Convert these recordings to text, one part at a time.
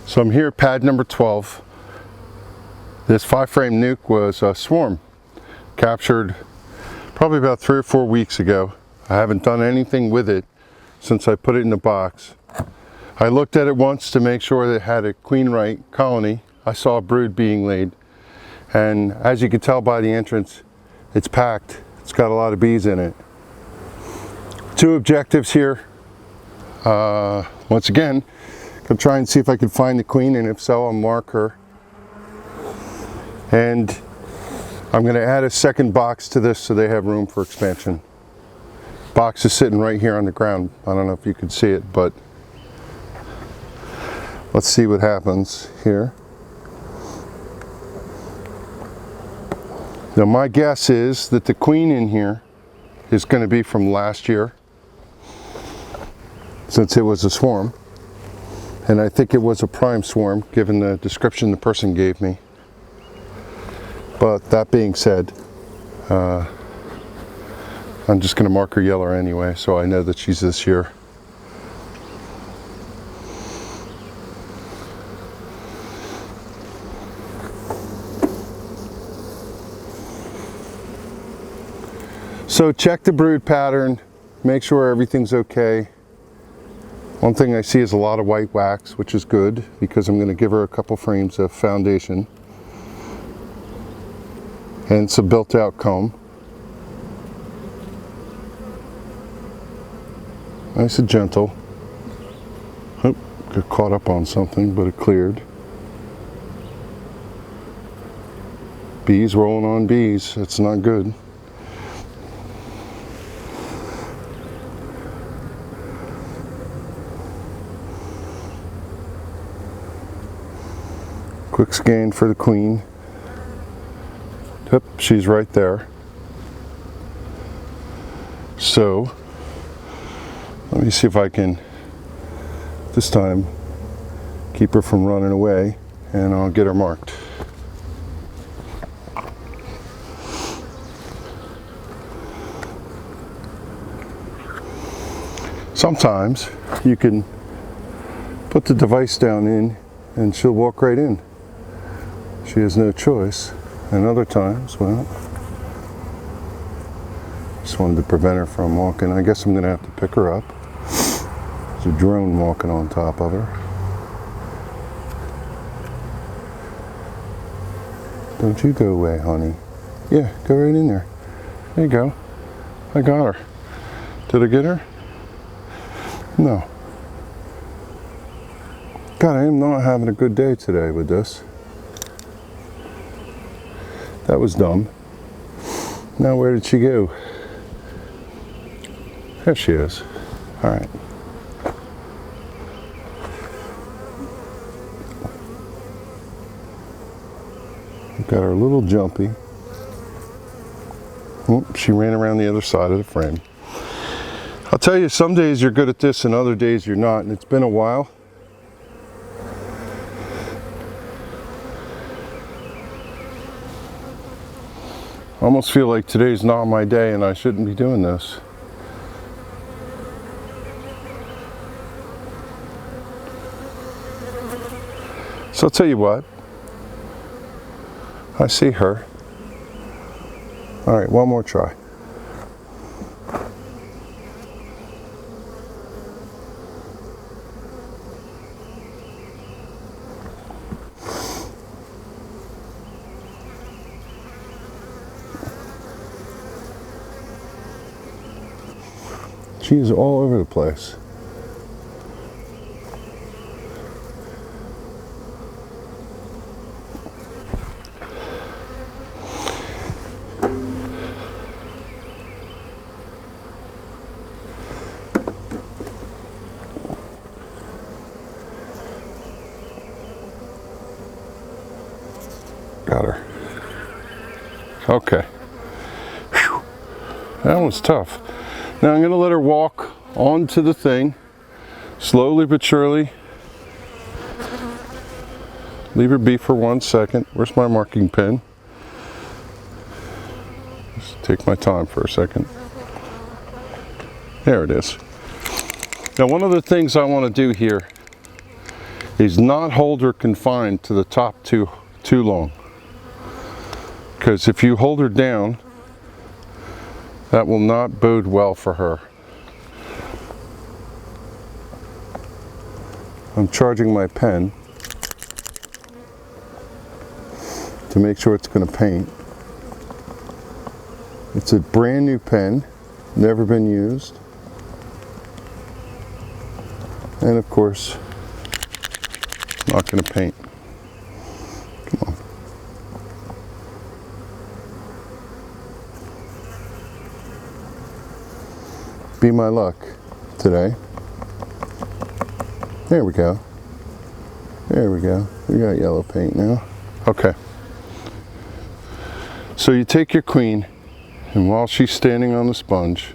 So I'm here at pad number 12. This 5-frame nuke was a swarm captured probably about 3 or 4 weeks ago. I haven't done anything with it since I put it in the box. I looked at it once to make sure that it had a queen right colony. I saw a brood being laid, and as you can tell by the entrance, it's packed. It's got a lot of bees in it. 2 objectives here. Once again, I'll try and see if I can find the queen, and if so, I'll mark her. And I'm going to add a second box to this so they have room for expansion. Box is sitting right here on the ground. I don't know if you can see it, but let's see what happens here. Now my guess is that the queen in here is going to be from last year, since it was a swarm. And I think it was a prime swarm, given the description the person gave me. But that being said, I'm just going to mark her yellow anyway, so I know that she's this year. So check the brood pattern, make sure everything's okay. One thing I see is a lot of white wax, which is good because I'm going to give her a couple frames of foundation and some built-out comb. Nice and gentle. Oh, got caught up on something, but it cleared. Bees rolling on bees. That's not good. Quick scan for the queen. Yep, she's right there. So, let me see if I can, this time, keep her from running away, and I'll get her marked. Sometimes you can put the device down in and she'll walk right in. She has no choice. And other times, well, just wanted to prevent her from walking. I guess I'm going to have to pick her up. There's a drone walking on top of her. Don't you go away, honey. Yeah, go right in there. There you go. I got her. Did I get her? No. God, I am not having a good day today with this. That was dumb. Now where did she go? There she is. All right. We've got our little jumpy. Oh, she ran around the other side of the frame. I'll tell you, some days you're good at this and other days you're not, and it's been a while. I almost feel like today's not my day and I shouldn't be doing this. So I'll tell you what, I see her. All right, one more try. She's all over the place. Got her. Okay. Whew. That was tough. Now I'm going to let her walk onto the thing, slowly but surely. Leave her be for 1 second. Where's my marking pen? Just take my time for a second. There it is. Now one of the things I want to do here is not hold her confined to the top too long. Because if you hold her down, that will not bode well for her. I'm charging my pen to make sure it's going to paint. It's a brand new pen, never been used. And of course, not going to paint. Come on. Be my luck today. There we go. There we go. We got yellow paint now. Okay. So you take your queen, and while she's standing on the sponge,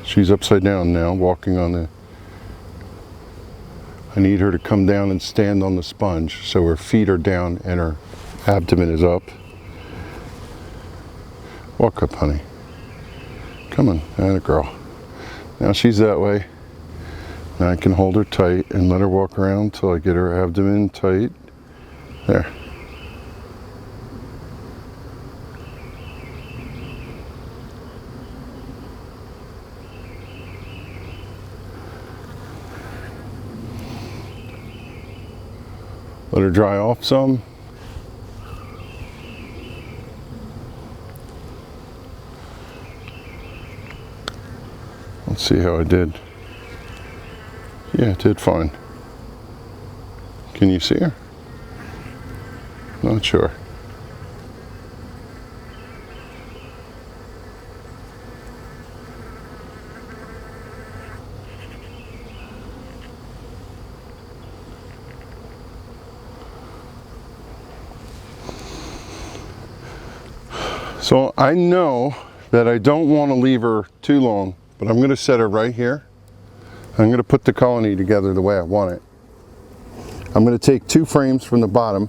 she's upside down now, walking on the... I need her to come down and stand on the sponge so her feet are down and her abdomen is up. Walk up, honey. Come on, atta girl. Now she's that way. Now I can hold her tight and let her walk around until I get her abdomen tight. There. Let her dry off some. Let's see how I did. Yeah, it did fine. Can you see her? Not sure. So I know that I don't want to leave her too long, but I'm going to set her right here. I'm going to put the colony together the way I want it. I'm going to take 2 frames from the bottom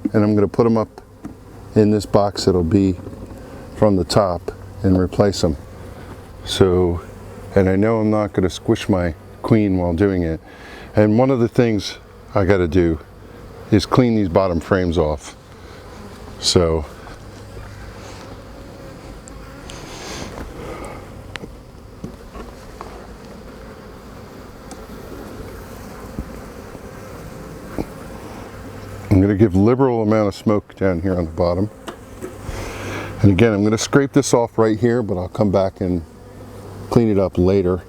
and I'm going to put them up in this box that'll be from the top and replace them. So, and I know I'm not going to squish my queen while doing it. And one of the things I got to do is clean these bottom frames off. So I'm going to give liberal amount of smoke down here on the bottom. And again, I'm going to scrape this off right here, but I'll come back and clean it up later.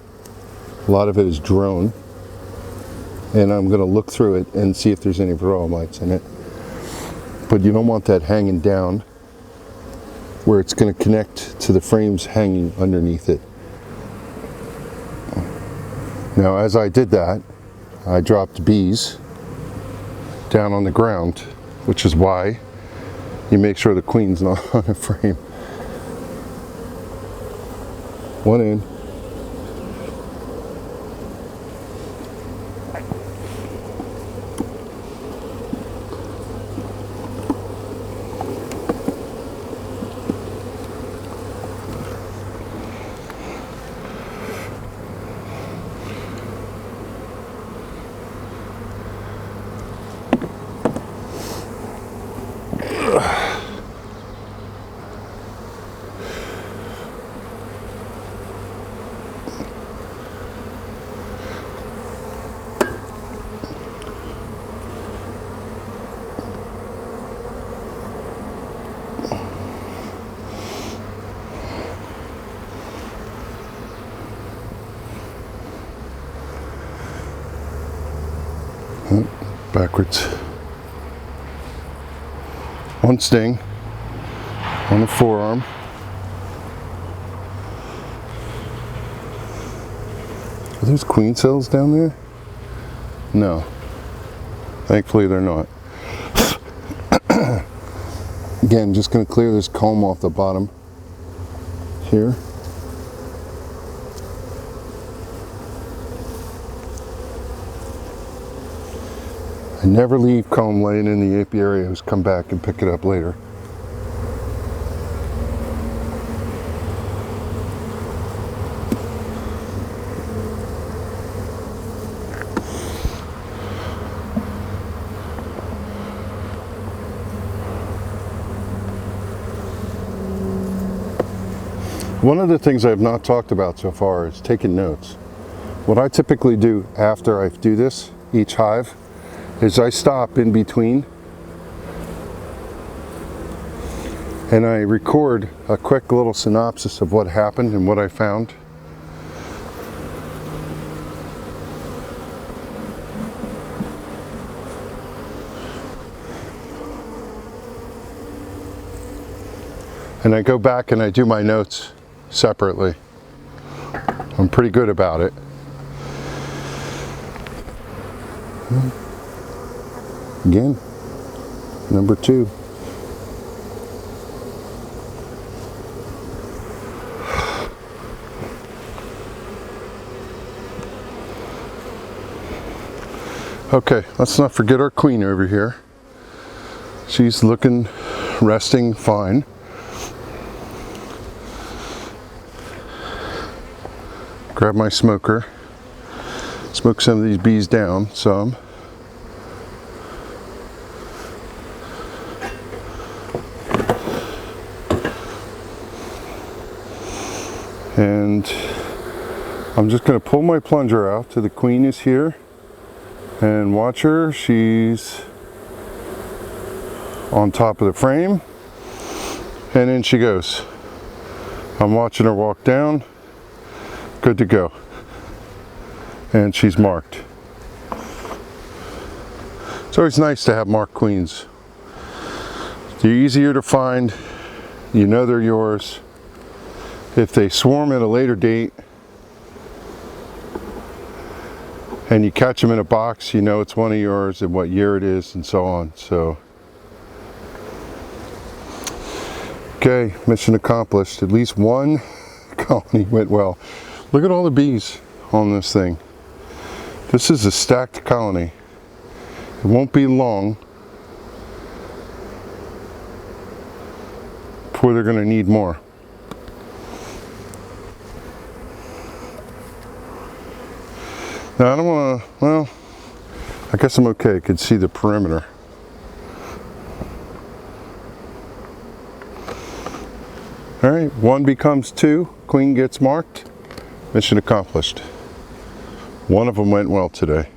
A lot of it is drone. And I'm going to look through it and see if there's any varroa mites in it. But you don't want that hanging down where it's going to connect to the frames hanging underneath it. Now, as I did that, I dropped bees down on the ground, which is why you make sure the queen's not on a frame. One in. Backwards. One sting on the forearm. Are those queen cells down there? No. Thankfully they're not. Again, just going to clear this comb off the bottom here. I never leave comb laying in the apiarios, come back and pick it up later. One of the things I have not talked about so far is taking notes. What I typically do after I do this, each hive, is I stop in between and I record a quick little synopsis of what happened and what I found. And I go back and I do my notes separately. I'm pretty good about it. Again, number 2. Okay, let's not forget our queen over here. She's looking, resting fine. Grab my smoker, smoke some of these bees down some. And I'm just going to pull my plunger out till the queen is here and watch her. She's on top of the frame and in she goes. I'm watching her walk down. Good to go. And she's marked. It's always nice to have marked queens. They're easier to find. You know they're yours. If they swarm at a later date and you catch them in a box, you know it's one of yours and what year it is and so on. So, okay, mission accomplished. At least one colony went well. Look at all the bees on this thing. This is a stacked colony. It won't be long before they're going to need more. Now I don't want to, well, I guess I'm okay. I can see the perimeter. All right, 1 becomes 2. Queen gets marked. Mission accomplished. One of them went well today.